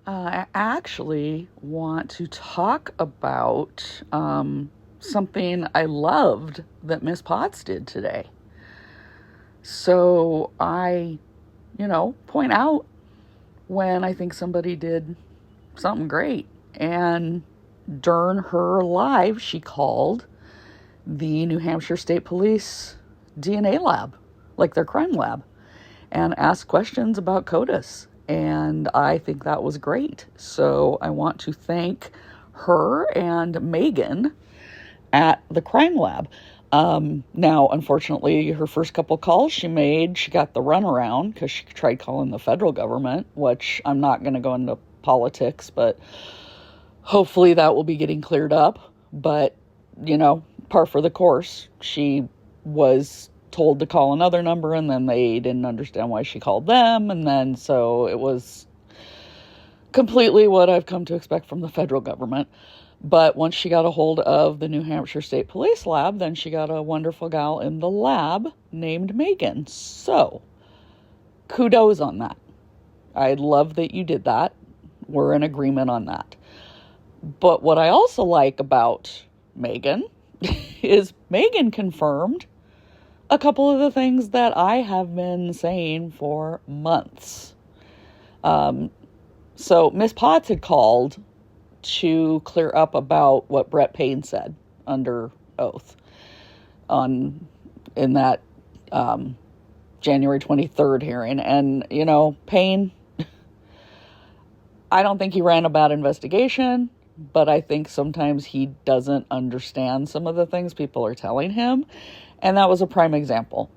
I actually want to talk about something I loved that Miss Potts did today. So I, point out when I think somebody did something great. And during her live, she called the New Hampshire State Police DNA lab, like their crime lab, and asked questions about Codis. And I think that was great. So I want to thank her and Megan at the crime lab. Now, unfortunately, her first couple calls she got the runaround because she tried calling the federal government, which I'm not going to go into politics, but hopefully that will be getting cleared up. But, par for the course, she was told to call another number, and then they didn't understand why she called them. And then so it was completely what I've come to expect from the federal government. But once she got a hold of the New Hampshire State Police lab, then she got a wonderful gal in the lab named Megan. So kudos on that. I love that you did that. We're in agreement on that. But what I also like about Megan is Megan confirmed a couple of the things that I have been saying for months. So Miss Potts had called to clear up about what Brett Payne said under oath in that January 23rd hearing. And, Payne, I don't think he ran a bad investigation, but I think sometimes he doesn't understand some of the things people are telling him. And that was a prime example.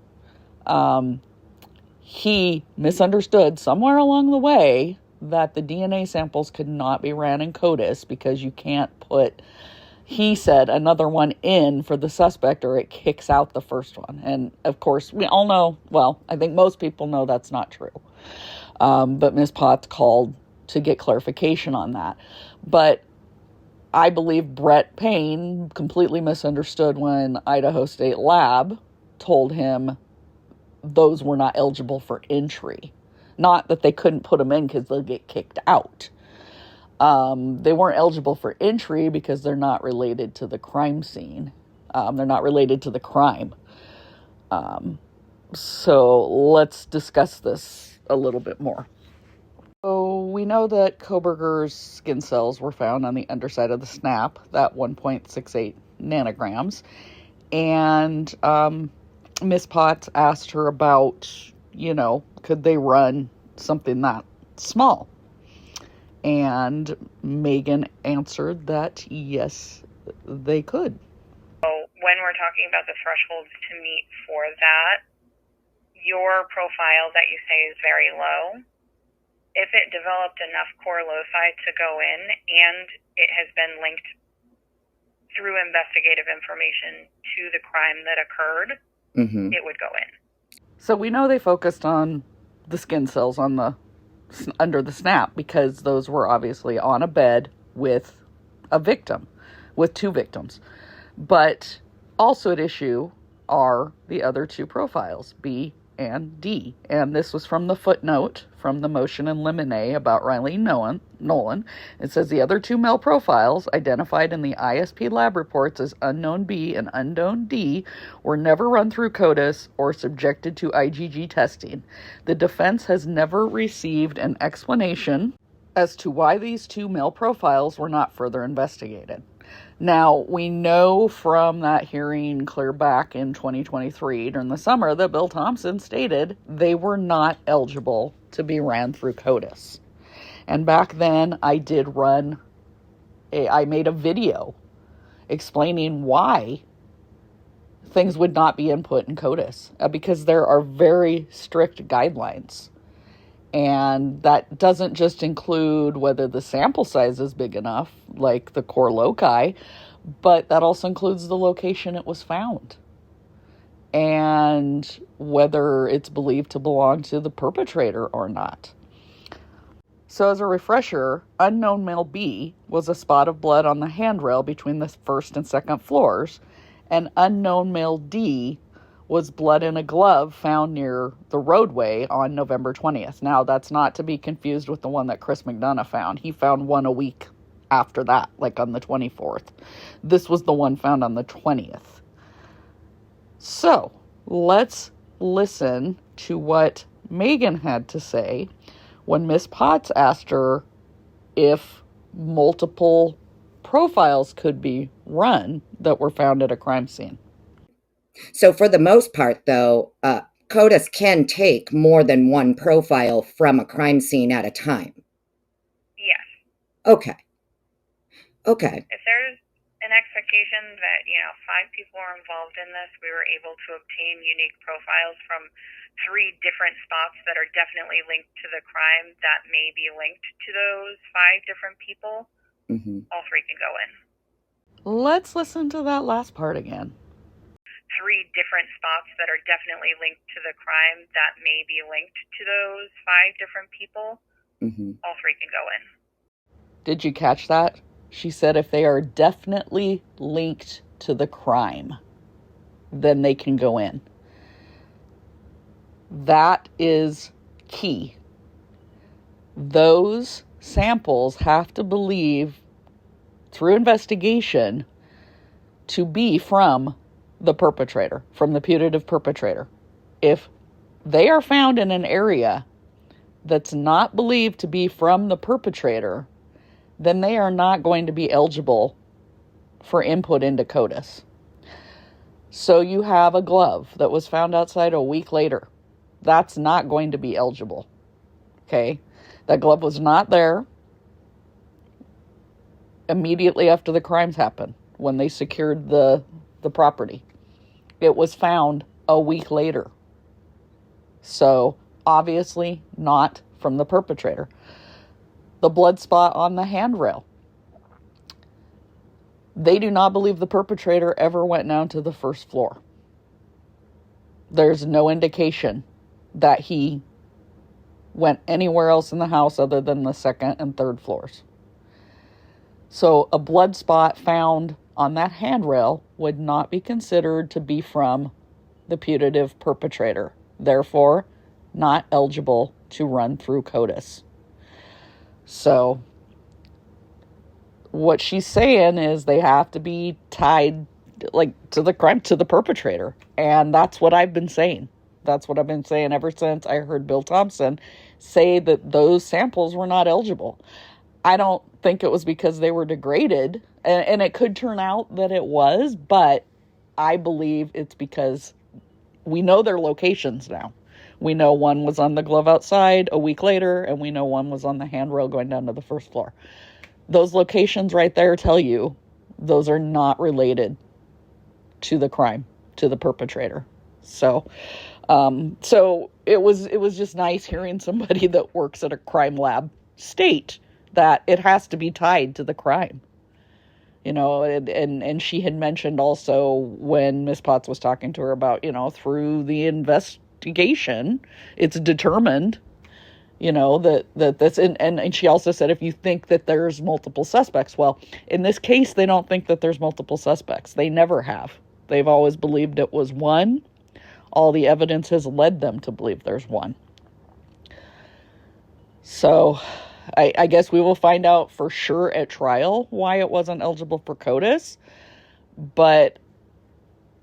He misunderstood somewhere along the way that the DNA samples could not be ran in Codis because you can't put, he said, another one in for the suspect or it kicks out the first one. And of course, we all know, well, I think most people know that's not true. But Ms. Potts called to get clarification on that. But I believe Brett Payne completely misunderstood when Idaho State Lab told him those were not eligible for entry. Not that they couldn't put them in because they'll get kicked out. They weren't eligible for entry because they're not related to the crime scene. They're not related to the crime. So let's discuss this a little bit more. So we know that Koberger's skin cells were found on the underside of the snap, that 1.68 nanograms. And Miss Potts asked her about, could they run something that small? And Megan answered that yes, they could. So when we're talking about the thresholds to meet for that, your profile that you say is very low, if it developed enough core loci to go in and it has been linked through investigative information to the crime that occurred, it would go in. So we know they focused on the skin cells under the snap because those were obviously on a bed with a victim, with two victims. But also at issue are the other two profiles, B and D. And this was from the footnote from the motion in limine about Riley Nolan. It says the other two male profiles identified in the ISP lab reports as unknown B and unknown D were never run through Codis or subjected to IgG testing. The defense has never received an explanation as to why these two male profiles were not further investigated. Now, we know from that hearing clear back in 2023 during the summer that Bill Thompson stated they were not eligible to be ran through Codis. And back then, I made a video explaining why things would not be input in Codis, because there are very strict guidelines. And that doesn't just include whether the sample size is big enough, like the core loci, but that also includes the location it was found and whether it's believed to belong to the perpetrator or not. So as a refresher, unknown male B was a spot of blood on the handrail between the first and second floors, and unknown male D was blood in a glove found near the roadway on November 20th. Now, that's not to be confused with the one that Chris McDonough found. He found one a week after that, like on the 24th. This was the one found on the 20th. So, let's listen to what Megan had to say when Miss Potts asked her if multiple profiles could be run that were found at a crime scene. So for the most part, though, Codis can take more than one profile from a crime scene at a time. Yes. Okay. If there's an expectation that, 5 people are involved in this, we were able to obtain unique profiles from 3 different spots that are definitely linked to the crime that may be linked to those 5 different people. All 3 can go in. Let's listen to that last part again. 3 different spots that are definitely linked to the crime that may be linked to those 5 different people. All 3 can go in. Did you catch that? She said if they are definitely linked to the crime, then they can go in. That is key. Those samples have to believe, through investigation, to be from the perpetrator, from the putative perpetrator. If they are found in an area that's not believed to be from the perpetrator, then they are not going to be eligible for input into Codis. So you have a glove that was found outside a week later. That's not going to be eligible. Okay? That glove was not there immediately after the crimes happened, when they secured the property. It was found a week later. So, obviously not from the perpetrator. The blood spot on the handrail. They do not believe the perpetrator ever went down to the first floor. There's no indication that he went anywhere else in the house other than the 2nd and 3rd floors. So a blood spot found on that handrail would not be considered to be from the putative perpetrator. Therefore, not eligible to run through Codis. So what she's saying is they have to be tied to the crime, to the perpetrator. And that's what I've been saying. That's what I've been saying ever since I heard Bill Thompson say that those samples were not eligible. I don't think it was because they were degraded, and it could turn out that it was, but I believe it's because we know their locations now. We know one was on the glove outside a week later, and we know one was on the handrail going down to the 1st floor. Those locations right there tell you those are not related to the crime, to the perpetrator. So it was just nice hearing somebody that works at a crime lab state that it has to be tied to the crime. And she had mentioned also when Miss Potts was talking to her about, through the investigation, it's determined, that that's, and she also said, if you think that there's multiple suspects, well, in this case, they don't think that there's multiple suspects. They never have. They've always believed it was one. All the evidence has led them to believe there's one. So I guess we will find out for sure at trial why it wasn't eligible for Codis. But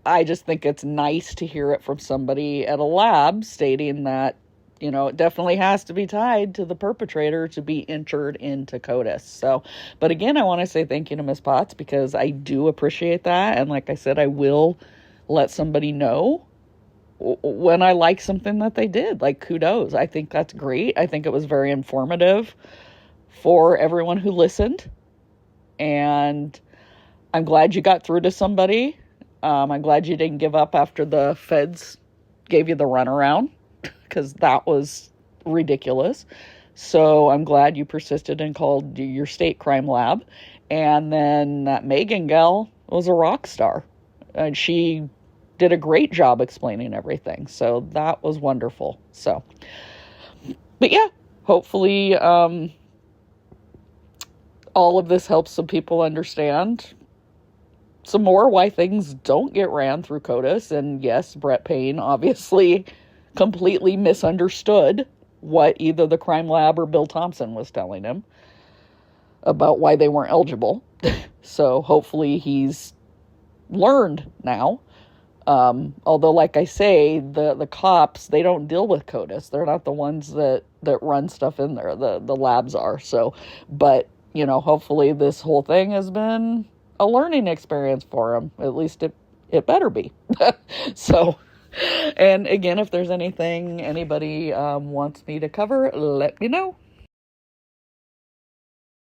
I just think it's nice to hear it from somebody at a lab stating that, it definitely has to be tied to the perpetrator to be entered into Codis. So, but again, I want to say thank you to Ms. Potts because I do appreciate that. And like I said, I will let somebody know when I like something that they did, like kudos. I think that's great. I think it was very informative for everyone who listened. And I'm glad you got through to somebody. I'm glad you didn't give up after the feds gave you the runaround, because that was ridiculous. So I'm glad you persisted and called your state crime lab. And then that Megan gal was a rock star. And she did a great job explaining everything. So that was wonderful. So, but yeah, hopefully all of this helps some people understand some more why things don't get ran through Codis. And yes, Brett Payne obviously completely misunderstood what either the crime lab or Bill Thompson was telling him about why they weren't eligible. So hopefully he's learned now. Although, like I say, the cops, they don't deal with Codis. They're not the ones that run stuff in there. The labs are. So, but, you know, hopefully this whole thing has been a learning experience for him. At least it better be. So, and again, if there's anything anybody wants me to cover, let me know.